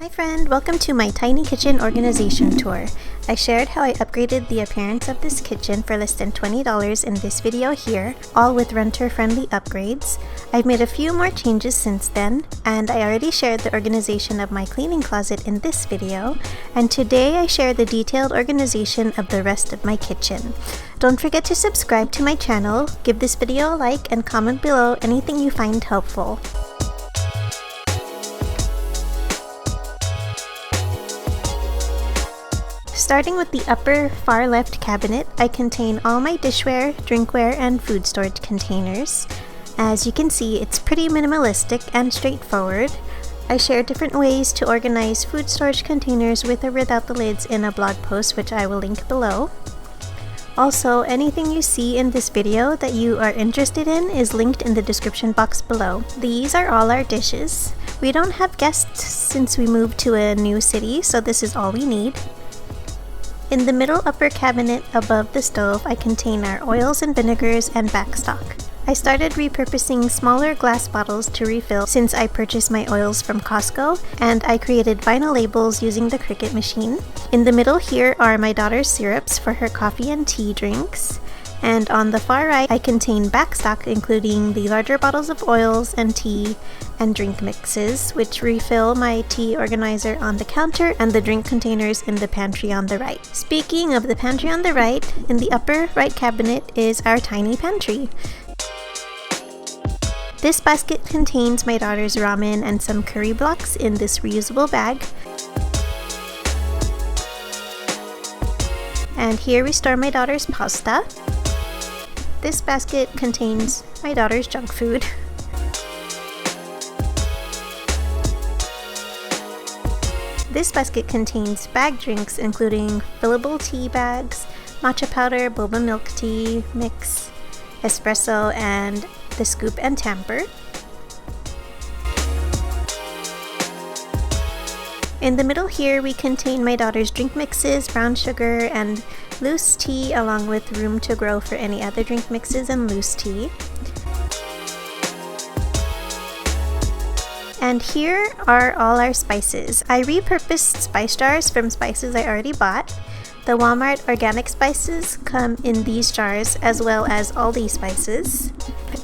Hi friend, welcome to my tiny kitchen organization tour. I shared how I upgraded the appearance of this kitchen for less than $20 in this video here, all with renter-friendly upgrades. I've made a few more changes since then, and I already shared the organization of my cleaning closet in this video, and today I share the detailed organization of the rest of my kitchen. Don't forget to subscribe to my channel, give this video a like, and comment below anything you find helpful. Starting with the upper far left cabinet, I contain all my dishware, drinkware, and food storage containers. As you can see, it's pretty minimalistic and straightforward. I share different ways to organize food storage containers with or without the lids in a blog post, which I will link below. Also, anything you see in this video that you are interested in is linked in the description box below. These are all our dishes. We don't have guests since we moved to a new city, so this is all we need. In the middle upper cabinet above the stove, I contain our oils and vinegars and backstock. I started repurposing smaller glass bottles to refill since I purchased my oils from Costco, and I created vinyl labels using the Cricut machine. In the middle here are my daughter's syrups for her coffee and tea drinks. And on the far right, I contain backstock including the larger bottles of oils and tea and drink mixes, which refill my tea organizer on the counter and the drink containers in the pantry on the right. Speaking of the pantry on the right, in the upper right cabinet is our tiny pantry. This basket contains my daughter's ramen and some curry blocks in this reusable bag. And here we store my daughter's pasta. This basket contains my daughter's junk food. This basket contains bag drinks including fillable tea bags, matcha powder, boba milk tea mix, espresso, and the scoop and tamper. In the middle here, we contain my daughter's drink mixes, brown sugar, and loose tea, along with room to grow for any other drink mixes and loose tea. And here are all our spices. I repurposed spice jars from spices I already bought. The Walmart organic spices come in these jars, as well as all these spices.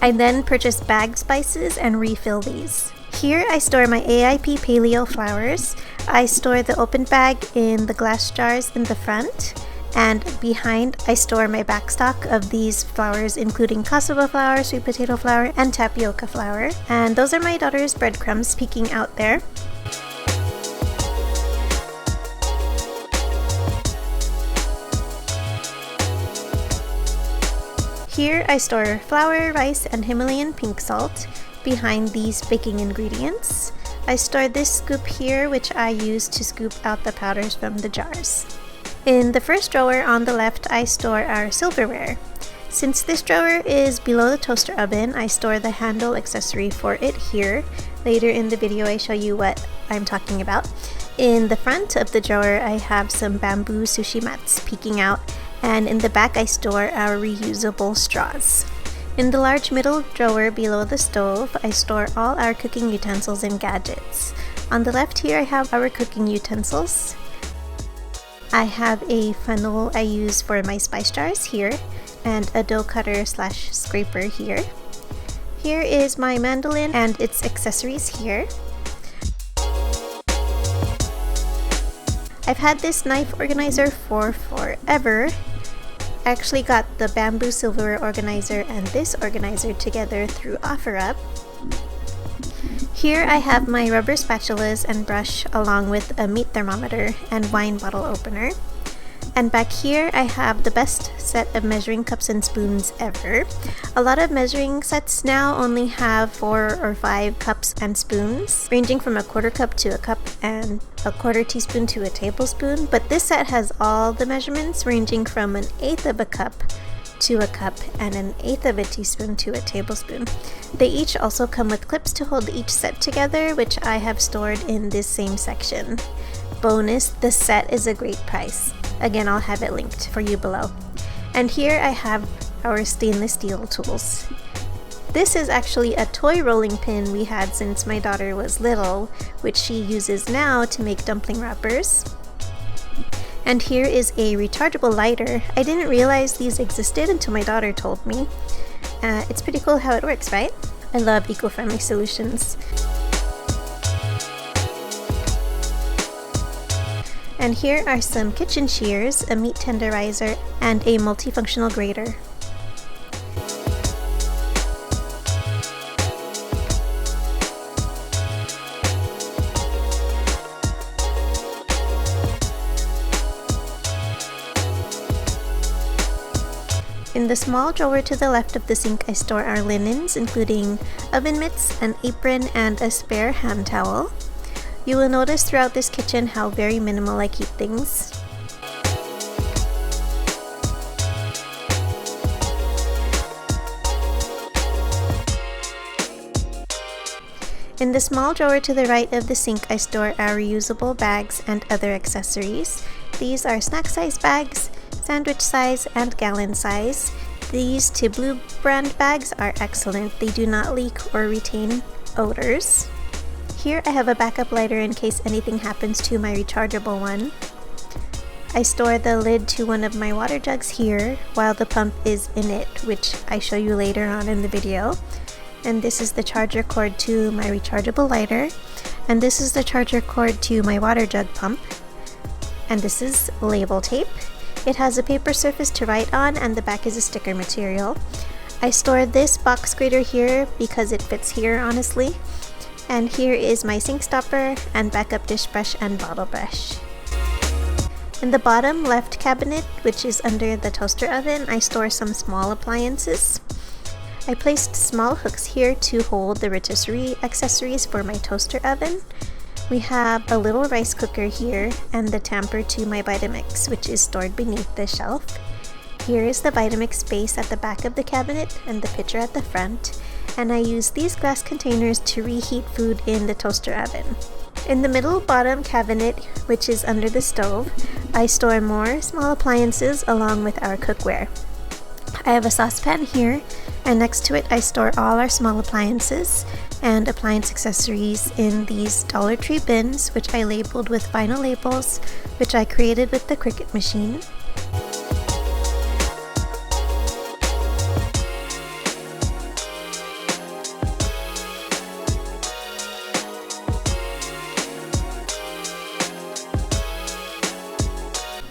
I then purchased bagged spices and refill these. Here I store my AIP paleo flours. I store the open bag in the glass jars in the front, and behind I store my backstock of these flours including cassava flour, sweet potato flour, and tapioca flour. And those are my daughter's breadcrumbs peeking out there. Here I store flour, rice, and Himalayan pink salt behind these baking ingredients. I store this scoop here, which I use to scoop out the powders from the jars. In the first drawer on the left, I store our silverware. Since this drawer is below the toaster oven, I store the handle accessory for it here. Later in the video, I show you what I'm talking about. In the front of the drawer, I have some bamboo sushi mats peeking out, and in the back, I store our reusable straws. In the large middle drawer below the stove, I store all our cooking utensils and gadgets. On the left here, I have our cooking utensils. I have a funnel I use for my spice jars here, and a dough cutter / scraper here. Here is my mandolin and its accessories here. I've had this knife organizer for forever. I actually got the bamboo silverware organizer and this organizer together through OfferUp. Here I have my rubber spatulas and brush along with a meat thermometer and wine bottle opener. And back here I have the best set of measuring cups and spoons ever. A lot of measuring sets now only have 4 or 5 cups and spoons, ranging from a 1/4 cup to a cup and a 1/4 teaspoon to a tablespoon, but this set has all the measurements ranging from 1/8 of a cup to a cup and 1/8 of a teaspoon to a tablespoon. They each also come with clips to hold each set together, which I have stored in this same section. Bonus, the set is a great price. Again, I'll have it linked for you below. And here I have our stainless steel tools. This is actually a toy rolling pin we had since my daughter was little, which she uses now to make dumpling wrappers. And here is a rechargeable lighter. I didn't realize these existed until my daughter told me. It's pretty cool how it works, right? I love eco-friendly solutions. And here are some kitchen shears, a meat tenderizer, and a multifunctional grater. In the small drawer to the left of the sink, I store our linens, including oven mitts, an apron, and a spare hand towel. You will notice throughout this kitchen how very minimal I keep things. In the small drawer to the right of the sink, I store our reusable bags and other accessories. These are snack size bags, sandwich size, and gallon size. These two Blue brand bags are excellent. They do not leak or retain odors. Here I have a backup lighter in case anything happens to my rechargeable one. I store the lid to one of my water jugs here while the pump is in it, which I show you later on in the video. And this is the charger cord to my rechargeable lighter. And this is the charger cord to my water jug pump. And this is label tape. It has a paper surface to write on, and the back is a sticker material. I store this box grater here because it fits here, honestly. And here is my sink stopper and backup dish brush and bottle brush. In the bottom left cabinet, which is under the toaster oven, I store some small appliances. I placed small hooks here to hold the rotisserie accessories for my toaster oven. We have a little rice cooker here and the tamper to my Vitamix, which is stored beneath the shelf. Here is the Vitamix base at the back of the cabinet and the pitcher at the front. And I use these glass containers to reheat food in the toaster oven. In the middle bottom cabinet, which is under the stove, I store more small appliances along with our cookware. I have a saucepan here, and next to it I store all our small appliances and appliance accessories in these Dollar Tree bins, which I labeled with vinyl labels, which I created with the Cricut machine.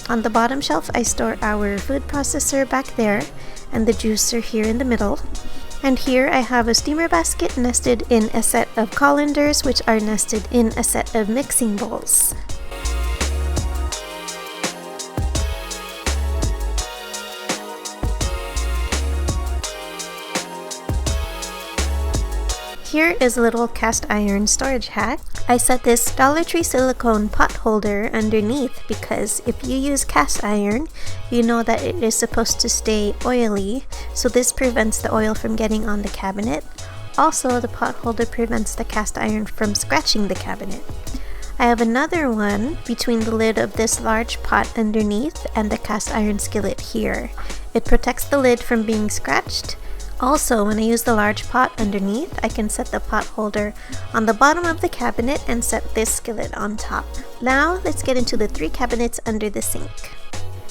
On the bottom shelf, I store our food processor back there and the juicer here in the middle. And here I have a steamer basket nested in a set of colanders, which are nested in a set of mixing bowls. Here is a little cast iron storage hack. I set this Dollar Tree silicone pot holder underneath because if you use cast iron, you know that it is supposed to stay oily, so this prevents the oil from getting on the cabinet. Also, the pot holder prevents the cast iron from scratching the cabinet. I have another one between the lid of this large pot underneath and the cast iron skillet here. It protects the lid from being scratched. Also, when I use the large pot underneath, I can set the pot holder on the bottom of the cabinet and set this skillet on top. Now, let's get into the 3 cabinets under the sink.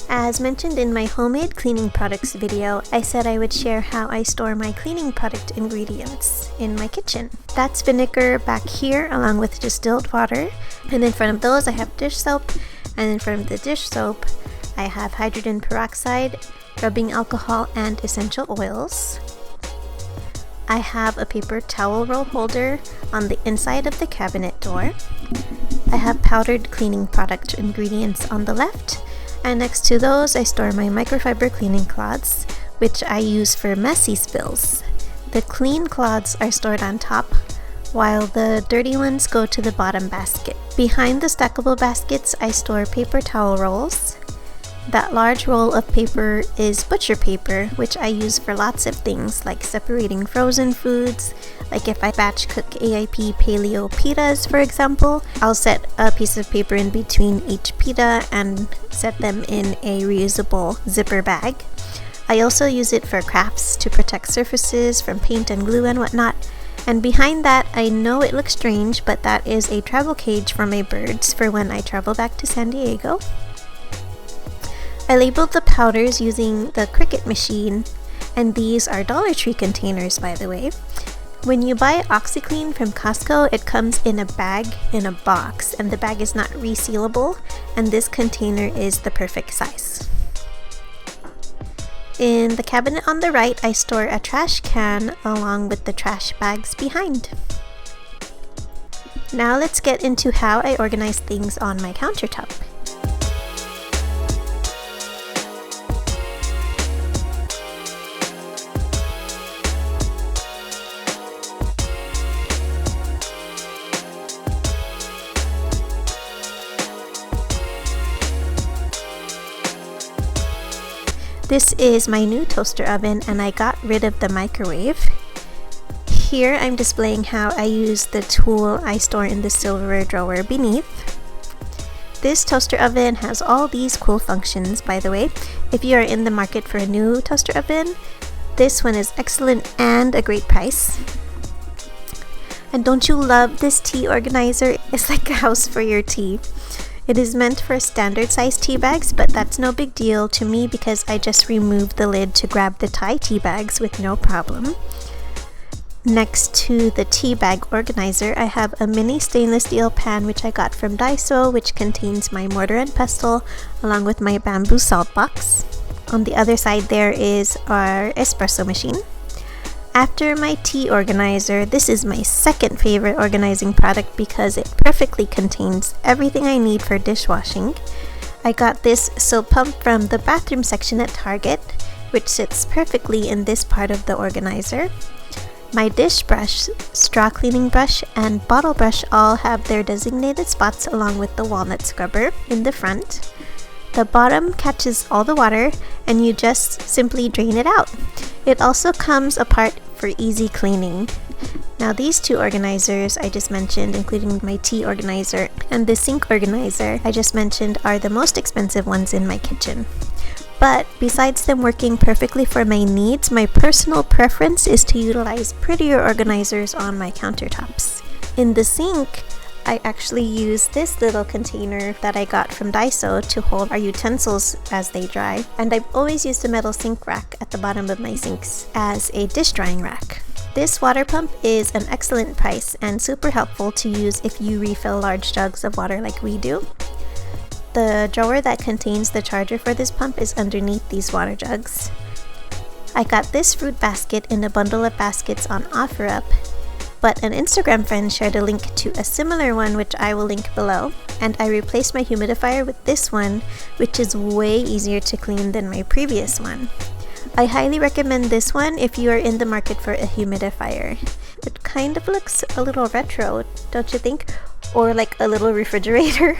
As mentioned in my homemade cleaning products video, I said I would share how I store my cleaning product ingredients in my kitchen. That's vinegar back here along with distilled water, and in front of those I have dish soap, and in front of the dish soap I have hydrogen peroxide, rubbing alcohol, and essential oils. I have a paper towel roll holder on the inside of the cabinet door. I have powdered cleaning product ingredients on the left, and next to those I store my microfiber cleaning cloths, which I use for messy spills. The clean cloths are stored on top, while the dirty ones go to the bottom basket. Behind the stackable baskets I store paper towel rolls. That large roll of paper is butcher paper, which I use for lots of things like separating frozen foods. Like if I batch cook AIP paleo pitas, for example, I'll set a piece of paper in between each pita and set them in a reusable zipper bag. I I also use it for crafts to protect surfaces from paint and glue and whatnot. And behind that, I know it looks strange, but that is a travel cage for my birds for when I travel back to San Diego. I labeled the powders using the Cricut machine, and these are Dollar Tree containers, by the way. When you buy OxyClean from Costco, it comes in a bag in a box, and the bag is not resealable, and this container is the perfect size. In the cabinet on the right, I store a trash can along with the trash bags behind. Now let's get into how I organize things on my countertop. This is my new toaster oven, and I got rid of the microwave. Here I'm displaying how I use the tool I store in the silverware drawer beneath. This toaster oven has all these cool functions, by the way. If you are in the market for a new toaster oven, this one is excellent and a great price. And don't you love this tea organizer? It's like a house for your tea. It is meant for standard size tea bags, but that's no big deal to me because I just removed the lid to grab the Thai tea bags with no problem. Next to the tea bag organizer, I have a mini stainless steel pan which I got from Daiso, which contains my mortar and pestle along with my bamboo salt box. On the other side there is our espresso machine. After my tea organizer, this is my second favorite organizing product because it perfectly contains everything I need for dishwashing. I got this soap pump from the bathroom section at Target, which sits perfectly in this part of the organizer. My dish brush, straw cleaning brush, and bottle brush all have their designated spots along with the walnut scrubber in the front. The bottom catches all the water and you just simply drain it out. It also comes apart for easy cleaning. Now these two organizers I just mentioned, including my tea organizer and the sink organizer I just mentioned, are the most expensive ones in my kitchen. But besides them working perfectly for my needs, my personal preference is to utilize prettier organizers on my countertops. In the sink, I actually use this little container that I got from Daiso to hold our utensils as they dry, and I've always used a metal sink rack at the bottom of my sinks as a dish drying rack. This water pump is an excellent price and super helpful to use if you refill large jugs of water like we do. The drawer that contains the charger for this pump is underneath these water jugs. I got this fruit basket in a bundle of baskets on OfferUp, but an Instagram friend shared a link to a similar one which I will link below, and I replaced my humidifier with this one, which is way easier to clean than my previous one. I highly recommend this one if you are in the market for a humidifier. It kind of looks a little retro, don't you think? Or like a little refrigerator.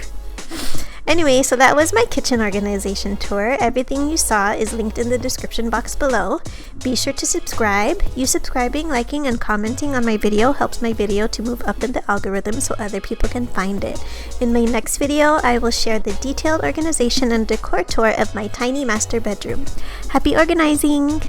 Anyway, so that was my kitchen organization tour. Everything you saw is linked in the description box below. Be sure to subscribe. You subscribing, liking, and commenting on my video helps my video to move up in the algorithm so other people can find it. In my next video, I will share the detailed organization and decor tour of my tiny master bedroom. Happy organizing!